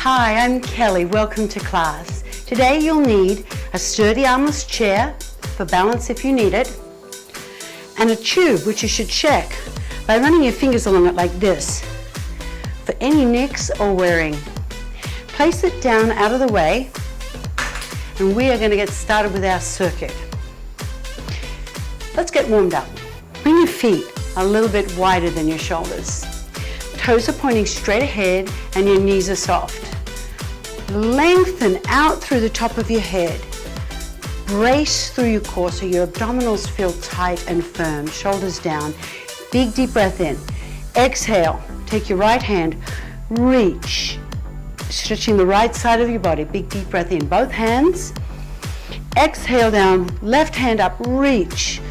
Hi, I'm Kelly. Welcome to class. Today you'll need a sturdy armless chair for balance if you need it, and a tube which you should check by running your fingers along it like this for any nicks or wearing. Place it down out of the way, and we are going to get started with our circuit. Let's get warmed up. Bring your feet a little bit wider than your shoulders. Toes are pointing straight ahead and your knees are soft. Lengthen out through the top of your head. Brace through your core so your abdominals feel tight and firm. Shoulders down. Big deep breath in. Exhale. Take your right hand. Reach. Stretching the right side of your body. Big deep breath in. Both hands. Exhale down. Left hand up. Reach.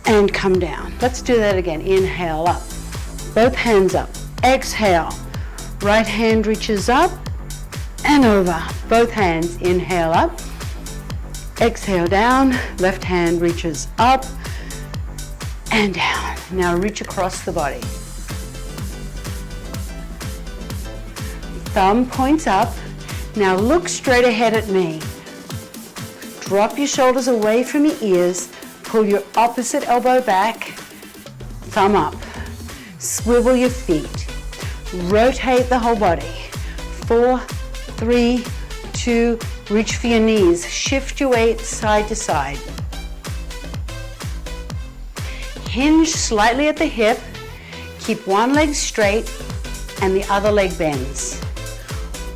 And come down. Let's do that again. Inhale up. Both hands up. Exhale. Right hand reaches up and over. Both hands. Inhale up. Exhale down. Left hand reaches up and down. Now reach across the body. Thumb points up. Now look straight ahead at me. Drop your shoulders away from your ears. Pull your opposite elbow back. Thumb up. Swivel your feet. Rotate the whole body. 4, 3, 2, reach for your knees. Shift your weight side to side. Hinge slightly at the hip. Keep one leg straight and the other leg bends.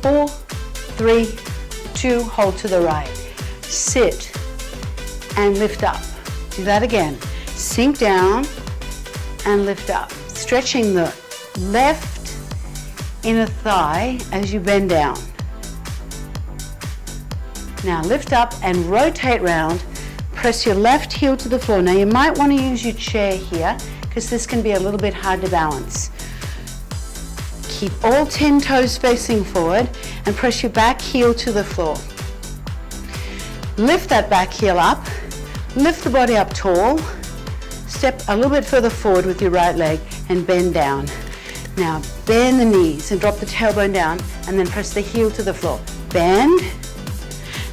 4, 3, 2, hold to the right. Sit and lift up. Do that again. Sink down and lift up. Stretching the left inner thigh as you bend down. Now lift up and rotate round. Press your left heel to the floor. Now you might want to use your chair here because this can be a little bit hard to balance. Keep all 10 toes facing forward and press your back heel to the floor. Lift that back heel up. Lift the body up tall. Step a little bit further forward with your right leg and bend down. Now bend the knees and drop the tailbone down and then press the heel to the floor. Bend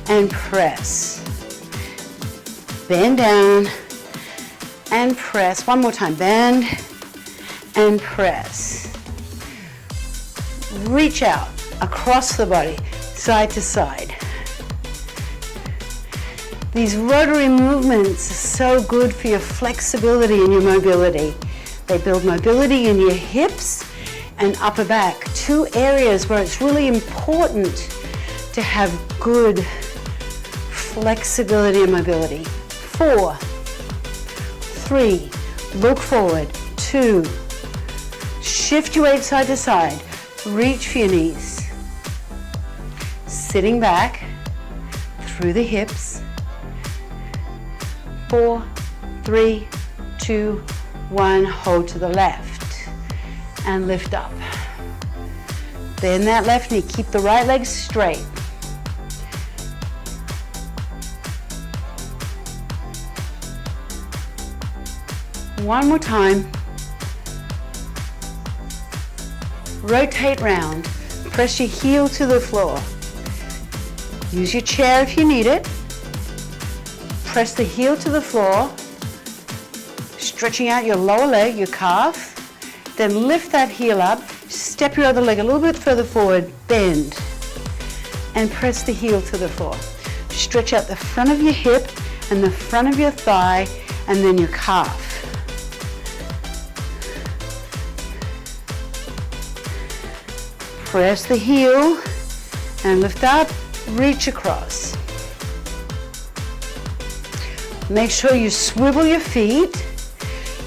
and press. Bend down and press. One more time. Bend and press. Reach out across the body, side to side. These rotary movements are so good for your flexibility and your mobility. They build mobility in your hips and upper back, two areas where it's really important to have good flexibility and mobility. 4, 3, look forward. 2, shift your weight side to side. Reach for your knees. Sitting back through the hips. 4, 3, 2, 1, hold to the left and lift up. Bend that left knee, keep the right leg straight. One more time. Rotate round, press your heel to the floor. Use your chair if you need it. Press the heel to the floor, stretching out your lower leg, your calf. Then lift that heel up, step your other leg a little bit further forward, bend, and press the heel to the floor. Stretch out the front of your hip and the front of your thigh and then your calf. Press the heel and lift up, reach across. Make sure you swivel your feet.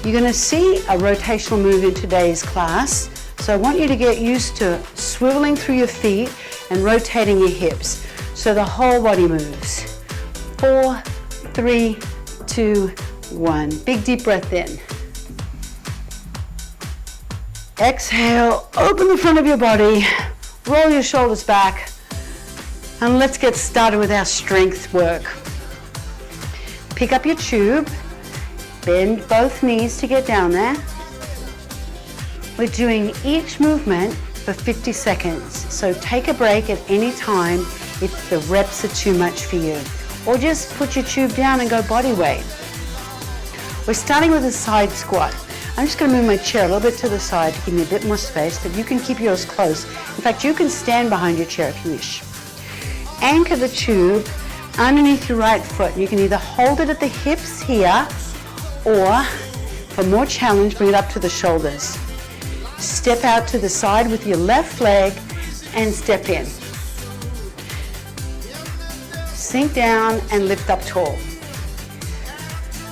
You're going to see a rotational move in today's class, so I want you to get used to swiveling through your feet and rotating your hips so the whole body moves. 4, 3, 2, 1. Big deep breath in. Exhale, open the front of your body, roll your shoulders back, and let's get started with our strength work. Pick up your tube. Bend both knees to get down there. We're doing each movement for 50 seconds. So take a break at any time if the reps are too much for you. Or just put your tube down and go body weight. We're starting with a side squat. I'm just going to move my chair a little bit to the side to give me a bit more space, but you can keep yours close. In fact, you can stand behind your chair if you wish. Anchor the tube underneath your right foot. You can either hold it at the hips here, or for more challenge, bring it up to the shoulders. Step out to the side with your left leg and step in. Sink down and lift up tall.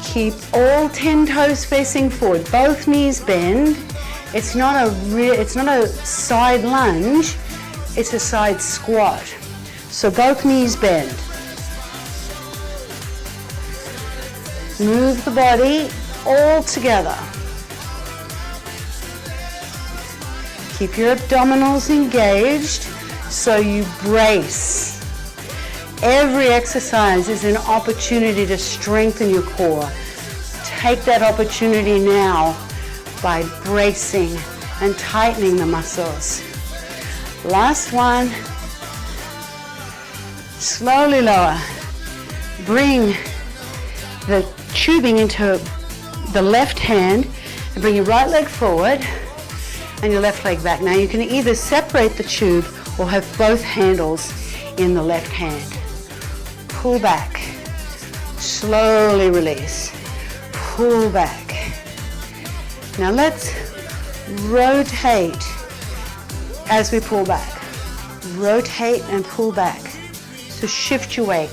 Keep all 10 toes facing forward, both knees bend. It's not a side lunge, it's a side squat. So both knees bend. Move the body all together. Keep your abdominals engaged so you brace. Every exercise is an opportunity to strengthen your core. Take that opportunity now by bracing and tightening the muscles. Last one. Slowly lower. Bring the tubing into the left hand and bring your right leg forward and your left leg back. Now you can either separate the tube or have both handles in the left hand. Pull back. Slowly release. Pull back. Now let's rotate as we pull back. Rotate and pull back. So shift your weight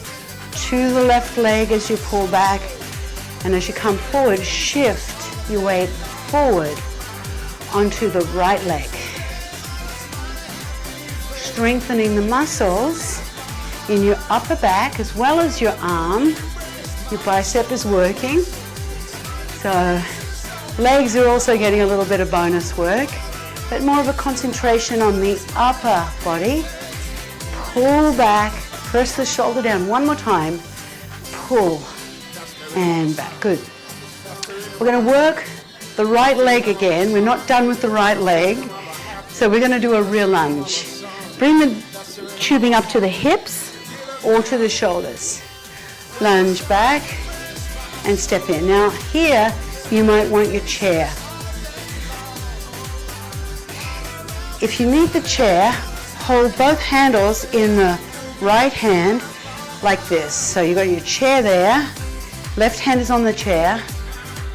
to the left leg as you pull back, and as you come forward, shift your weight forward onto the right leg. Strengthening the muscles in your upper back as well as your arm. Your bicep is working. So legs are also getting a little bit of bonus work, but more of a concentration on the upper body. Pull back, press the shoulder down one more time. Pull and back. Good. We're going to work the right leg again. We're not done with the right leg, so we're going to do a rear lunge. Bring the tubing up to the hips or to the shoulders. Lunge back and step in. Now here you might want your chair. If you need the chair, hold both handles in the right hand like this. So you've got your chair there, left hand is on the chair,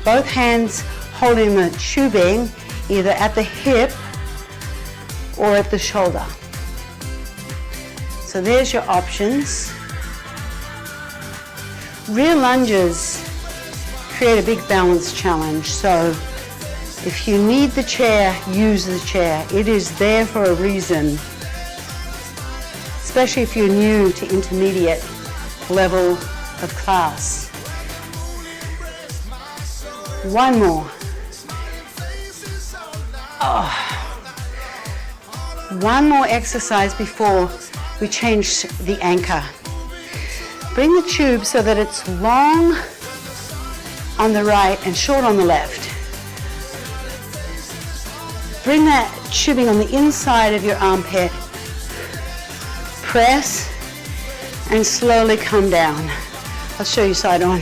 both hands holding the tubing either at the hip or at the shoulder. So there's your options. Rear lunges create a big balance challenge. So if you need the chair, use the chair. It is there for a reason, especially if you're new to intermediate level of class. One more. One more exercise before we change the anchor. Bring the tube so that it's long on the right and short on the left. Bring that tubing on the inside of your armpit. Press and slowly come down. I'll show you side on.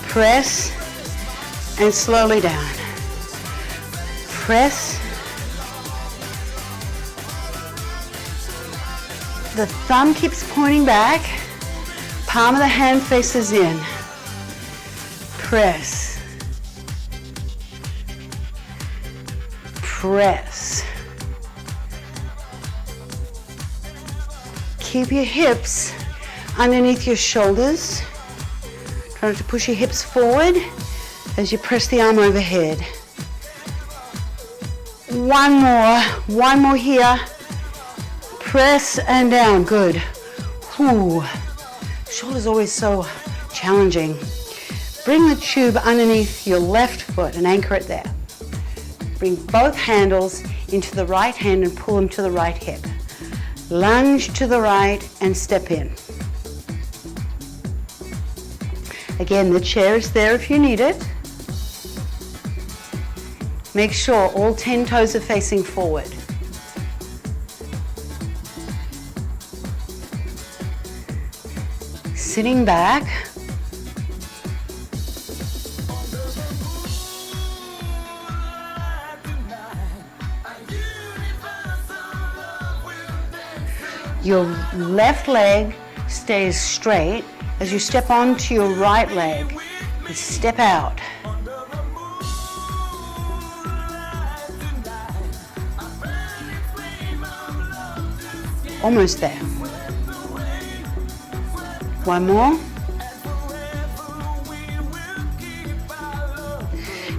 Press and slowly down. Press. The thumb keeps pointing back. Palm of the hand faces in. Press. Press. Keep your hips underneath your shoulders. Try not to push your hips forward as you press the arm overhead. One more here. Press and down, good. Whew. Shoulder's always so challenging. Bring the tube underneath your left foot and anchor it there. Bring both handles into the right hand and pull them to the right hip. Lunge to the right and step in. Again, the chair is there if you need it. Make sure all 10 toes are facing forward. sitting back. Your left leg stays straight as you step onto your right leg and step out. Almost there. One more.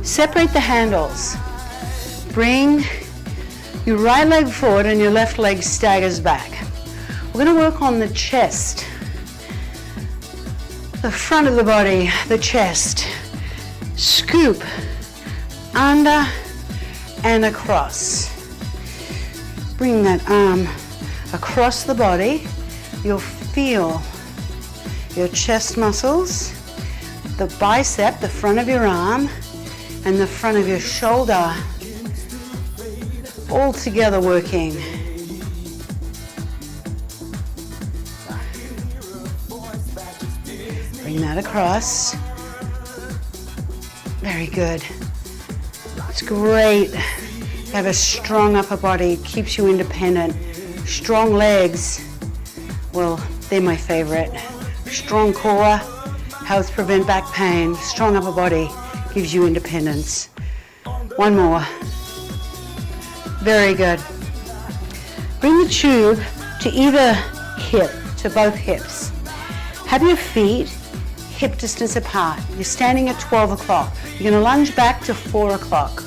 Separate the handles. Bring your right leg forward and your left leg staggers back. We're going to work on the chest, the front of the body, the chest. Scoop under and across. Bring that arm across the body. You'll feel your chest muscles, the bicep, the front of your arm, and the front of your shoulder all together working. Bring that across. Very good. It's great to have a strong upper body. It keeps you independent. Strong legs, well, they're my favorite. Strong core helps prevent back pain. Strong upper body gives you independence. One more. Very good. Bring the tube to either hip, to both hips. Have your feet hip distance apart. You're standing at 12 o'clock. You're going to lunge back to 4 o'clock.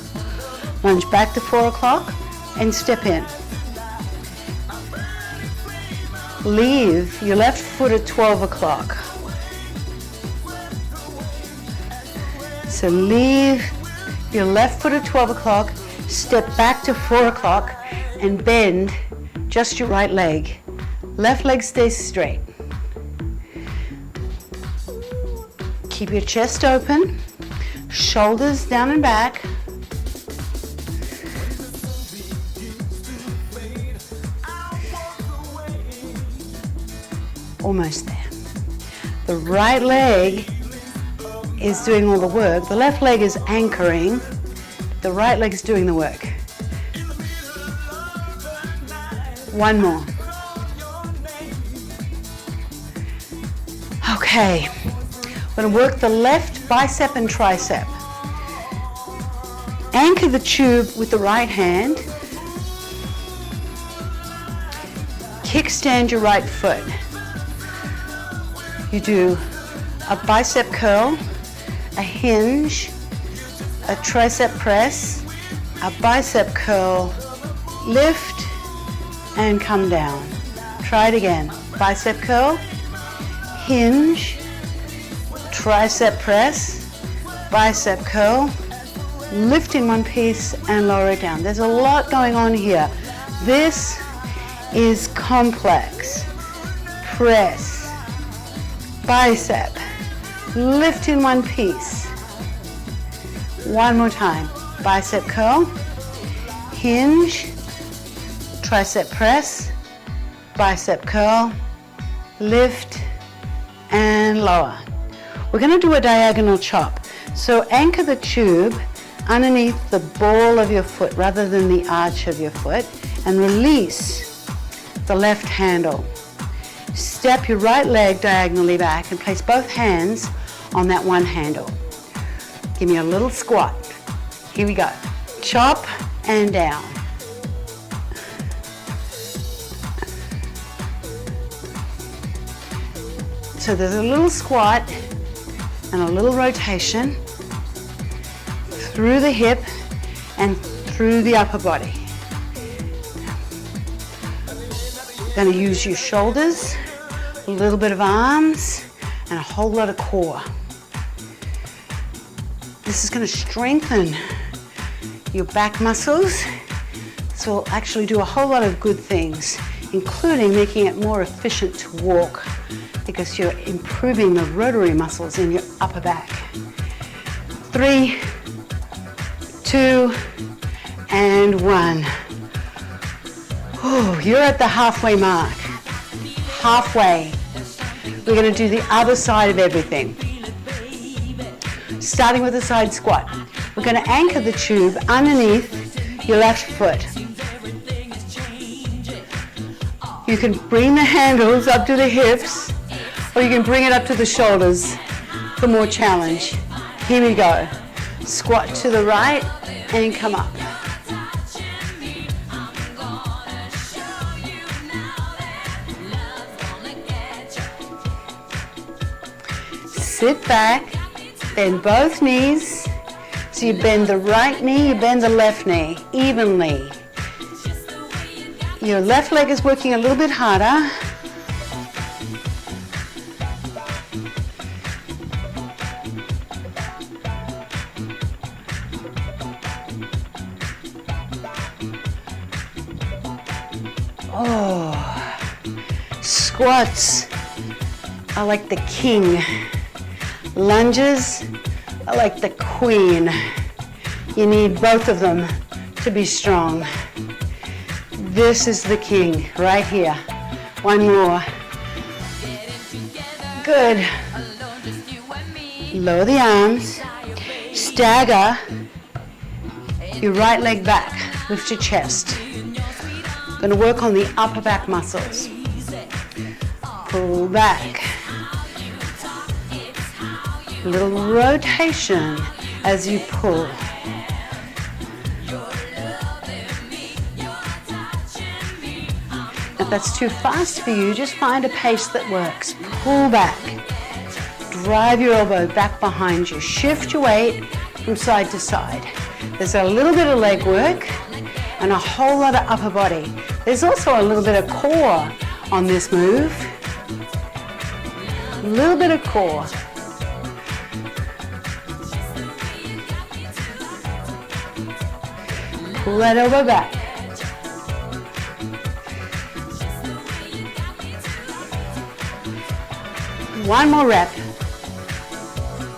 Lunge back to 4 o'clock and step in. Leave your left foot at 12 o'clock. So leave your left foot at 12 o'clock, step back to 4 o'clock and bend just your right leg. Left leg stays straight. Keep your chest open, shoulders down and back. Almost there. The right leg is doing all the work. The left leg is anchoring. The right leg is doing the work. One more. Okay. We're going to work the left bicep and tricep. Anchor the tube with the right hand. Kickstand your right foot. You do a bicep curl, a hinge, a tricep press, a bicep curl, lift, and come down. Try it again. Bicep curl, hinge, tricep press, bicep curl, lift in one piece and lower it down. There's a lot going on here. This is complex. Press, bicep, lift in one piece. One more time. Bicep curl, hinge, tricep press, bicep curl, lift, and lower. We're going to do a diagonal chop. So anchor the tube underneath the ball of your foot rather than the arch of your foot and release the left handle. Step your right leg diagonally back and place both hands on that one handle. Give me a little squat. Here we go. Chop and down. So there's a little squat and a little rotation through the hip and through the upper body. Going to use your shoulders, a little bit of arms, and a whole lot of core. This is going to strengthen your back muscles. This will actually do a whole lot of good things, including making it more efficient to walk because you're improving the rotary muscles in your upper back. 3, 2, and 1. Oh, you're at the halfway mark. Halfway. we're going to do the other side of everything. Starting with a side squat. We're going to anchor the tube underneath your left foot. You can bring the handles up to the hips, or you can bring it up to the shoulders for more challenge. Here we go. Squat to the right and come up. Sit back, bend both knees. So you bend the right knee, you bend the left knee evenly. Your left leg is working a little bit harder. Oh, squats are like the king. Lunges are like the queen. You need both of them to be strong. This is the king right here. One more. Good. Lower the arms. Stagger your right leg back. Lift your chest. Going to work on the upper back muscles. Pull back. A little rotation as you pull. If that's too fast for you, just find a pace that works. Pull back. Drive your elbow back behind you. Shift your weight from side to side. There's a little bit of leg work and a whole lot of upper body. There's also a little bit of core on this move. A little bit of core. Pull that elbow back. One more rep.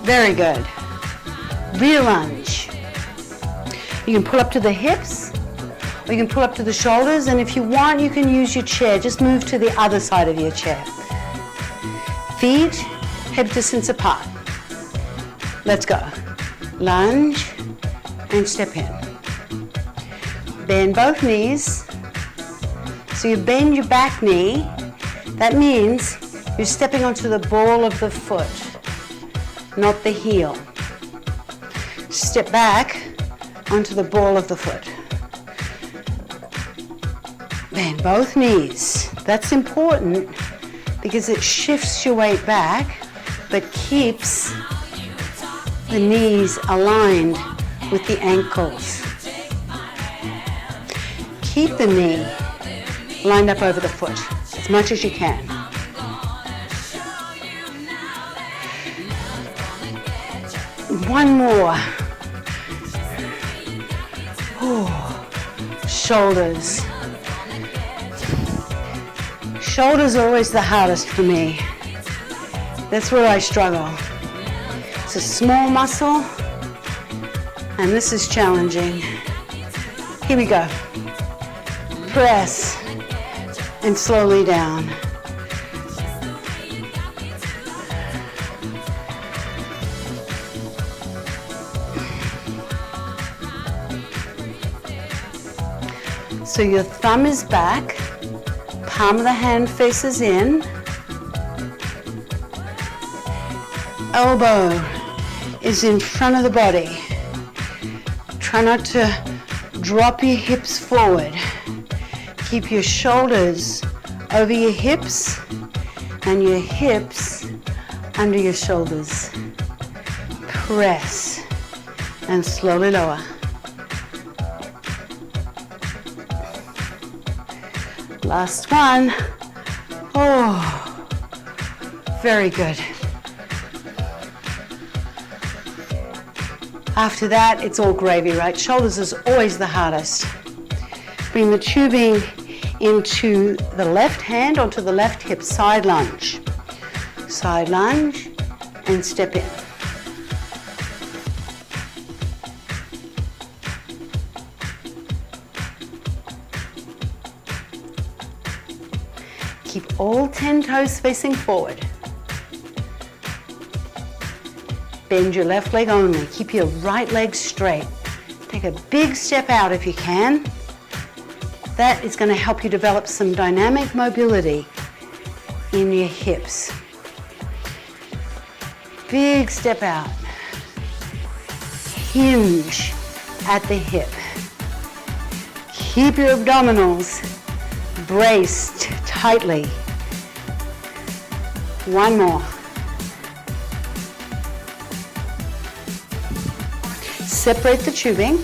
Very good. Rear lunge. You can pull up to the hips, or you can pull up to the shoulders, and if you want, you can use your chair. Just move to the other side of your chair. Feet hip distance apart. Let's go. Lunge and step in. Bend both knees. So you bend your back knee. That means you're stepping onto the ball of the foot, not the heel. Step back onto the ball of the foot. Bend both knees. That's important because it shifts your weight back but keeps the knees aligned with the ankles. Keep the knee lined up over the foot as much as you can. One more. Oh, shoulders. Shoulders are always the hardest for me. That's where I struggle. It's a small muscle, and this is challenging. Here we go. Press and slowly down. So your thumb is back, palm of the hand faces in, elbow is in front of the body. Try not to drop your hips forward. Keep your shoulders over your hips and your hips under your shoulders. Press and slowly lower. Last one. Oh, very good. After that, it's all gravy, right? Shoulders is always the hardest. Bring the tubing into the left hand onto the left hip, side lunge. Side lunge and step in. Keep all 10 toes facing forward. Bend your left leg only. Keep your right leg straight. Take a big step out if you can. That is going to help you develop some dynamic mobility in your hips. Big step out. Hinge at the hip. Keep your abdominals braced tightly. One more. Separate the tubing.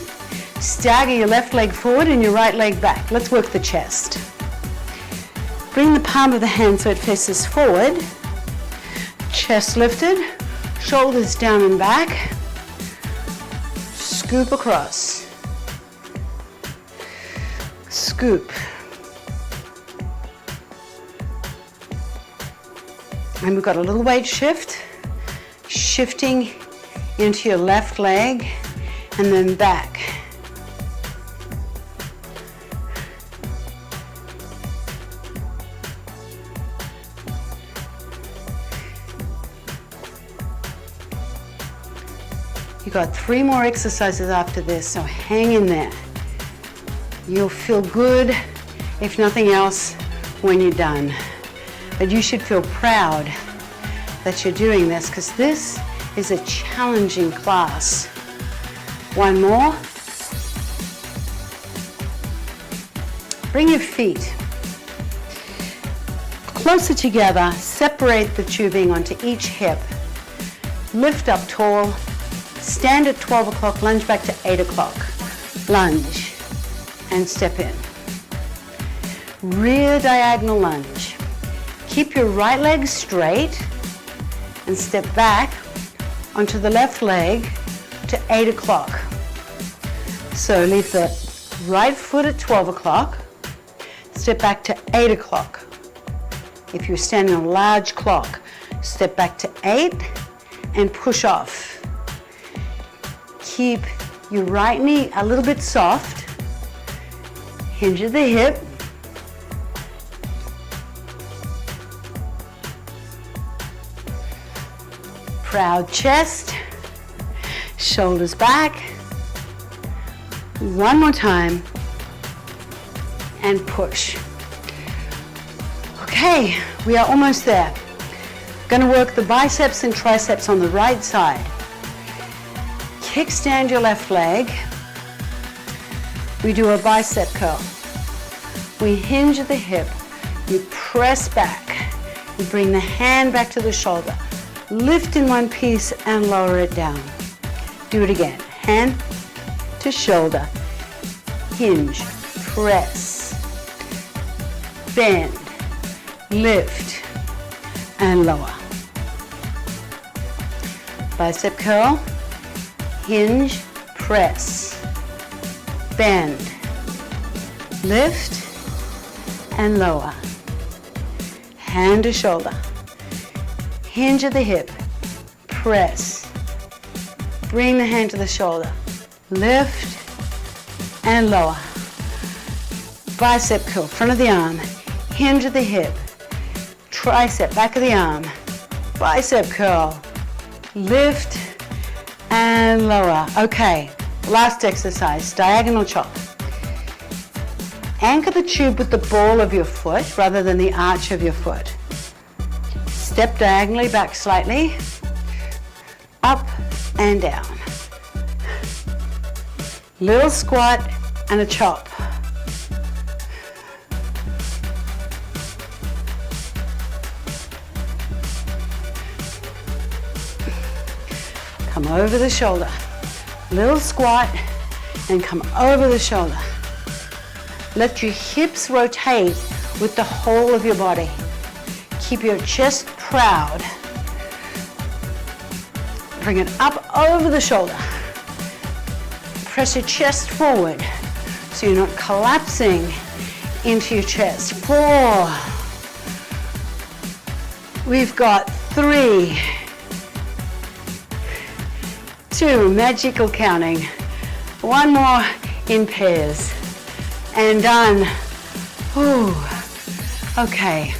Stagger your left leg forward and your right leg back. Let's work the chest. Bring the palm of the hand so it faces forward. Chest lifted. Shoulders down and back. Scoop across. Scoop. And we've got a little weight shift. Shifting into your left leg and then back. You got 3 more exercises after this, so hang in there. You'll feel good, if nothing else, when you're done. But you should feel proud that you're doing this, because this is a challenging class. One more. Bring your feet closer together. Separate the tubing onto each hip. Lift up tall. Stand at 12 o'clock, lunge back to 8 o'clock. Lunge and step in. Rear diagonal lunge. Keep your right leg straight and step back onto the left leg to 8 o'clock. So leave the right foot at 12 o'clock, step back to 8 o'clock. If you're standing on a large clock, step back to 8 and push off. Keep your right knee a little bit soft. Hinge at the hip. Proud chest. Shoulders back. One more time. And push. Okay, we are almost there. Going to work the biceps and triceps on the right side. Kickstand your left leg. We do a bicep curl. We hinge at the hip. You press back. You bring the hand back to the shoulder. Lift in one piece and lower it down. Do it again. Hand to shoulder. Hinge. Press. Bend. Lift. And lower. Bicep curl. Hinge, press, bend, lift, and lower. Hand to shoulder. Hinge at the hip, press. Bring the hand to the shoulder. Lift, and lower. Bicep curl, front of the arm. Hinge at the hip. Tricep, back of the arm. Bicep curl. Lift, and lower. Okay, last exercise, diagonal chop. Anchor the tube with the ball of your foot rather than the arch of your foot. Step diagonally back slightly, up and down. Little squat and a chop. Come over the shoulder. Little squat and come over the shoulder. Let your hips rotate with the whole of your body. Keep your chest proud. Bring it up over the shoulder. Press your chest forward so you're not collapsing into your chest. 4. We've got 3. 2, magical counting. 1 more in pairs. And done. Ooh. Okay.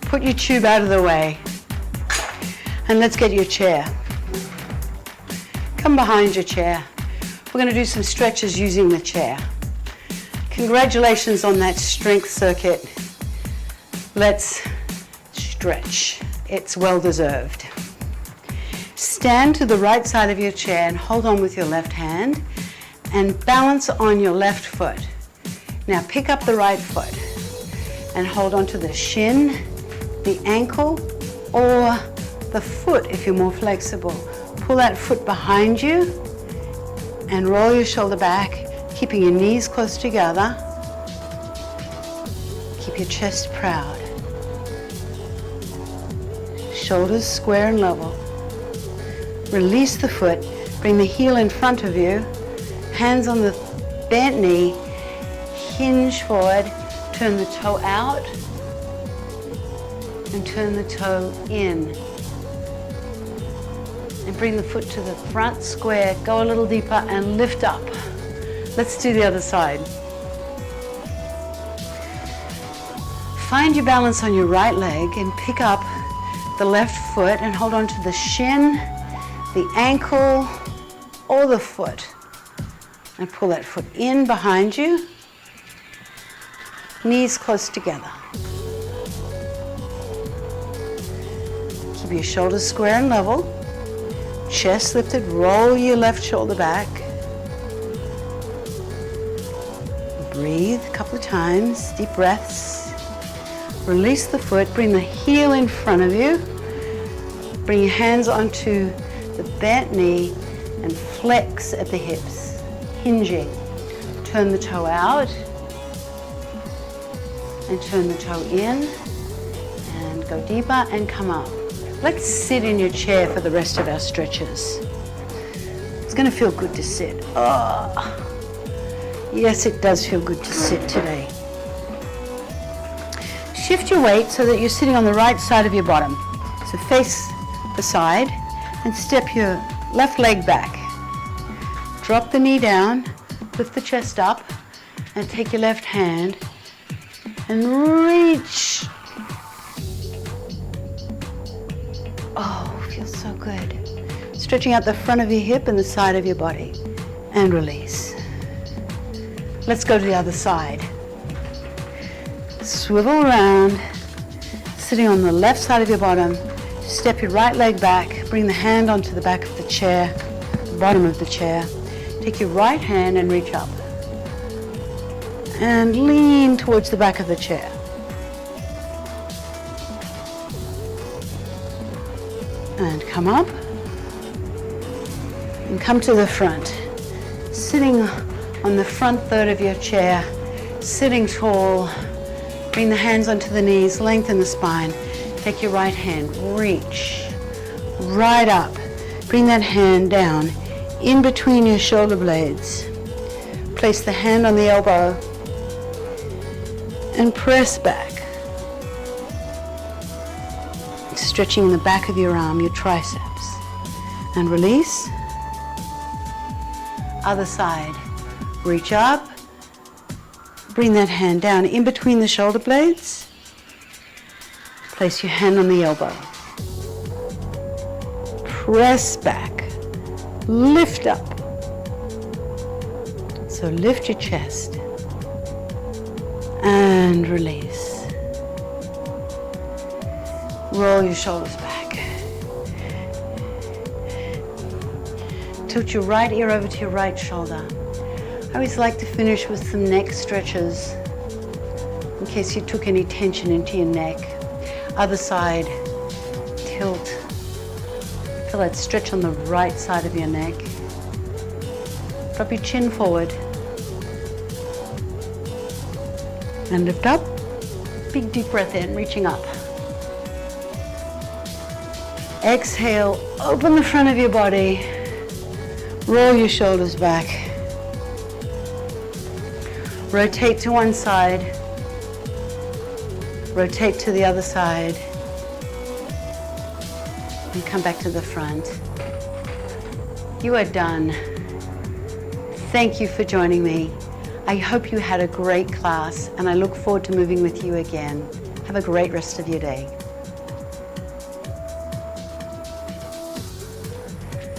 Put your tube out of the way. And let's get your chair. Come behind your chair. We're going to do some stretches using the chair. Congratulations on that strength circuit. Let's stretch. It's well deserved. Stand to the right side of your chair and hold on with your left hand and balance on your left foot. Now pick up the right foot and hold on to the shin, the ankle, or the foot if you're more flexible. Pull that foot behind you and roll your shoulder back, keeping your knees close together. Keep your chest proud. Shoulders square and level. Release the foot, bring the heel in front of you, hands on the bent knee, hinge forward, turn the toe out, and turn the toe in. And bring the foot to the front square, go a little deeper and lift up. Let's do the other side. Find your balance on your right leg and pick up the left foot and hold on to the shin, the ankle, or the foot. And pull that foot in behind you, knees close together. Keep your shoulders square and level, chest lifted, roll your left shoulder back. Breathe a couple of times, deep breaths. Release the foot, bring the heel in front of you. Bring your hands onto the bent knee and flex at the hips, hinging. Turn the toe out and turn the toe in and go deeper and come up. Let's sit in your chair for the rest of our stretches. It's going to feel good to sit. Oh. Yes, it does feel good to sit today. Shift your weight so that you're sitting on the right side of your bottom. So face the side and step your left leg back. Drop the knee down, lift the chest up, and take your left hand and reach. Oh, feels so good. Stretching out the front of your hip and the side of your body. And release. Let's go to the other side. Swivel around, sitting on the left side of your bottom. Step your right leg back, bring the hand onto the back of the chair, the bottom of the chair. Take your right hand and reach up. And lean towards the back of the chair. And come up. And come to the front. Sitting on the front third of your chair, sitting tall. Bring the hands onto the knees, lengthen the spine. Take your right hand, reach right up. Bring that hand down in between your shoulder blades. Place the hand on the elbow and press back. Stretching the back of your arm, your triceps. And release. Other side. Reach up. Bring that hand down in between the shoulder blades. Place your hand on the elbow. Press back. Lift up. So lift your chest. And release. Roll your shoulders back. Tilt your right ear over to your right shoulder. I always like to finish with some neck stretches in case you took any tension into your neck. Other side, tilt. Feel that stretch on the right side of your neck. Drop your chin forward. And lift up. Big deep breath in, reaching up. Exhale, open the front of your body. Roll your shoulders back. Rotate to one side. Rotate to the other side. And come back to the front. You are done. Thank you for joining me. I hope you had a great class and I look forward to moving with you again. Have a great rest of your day.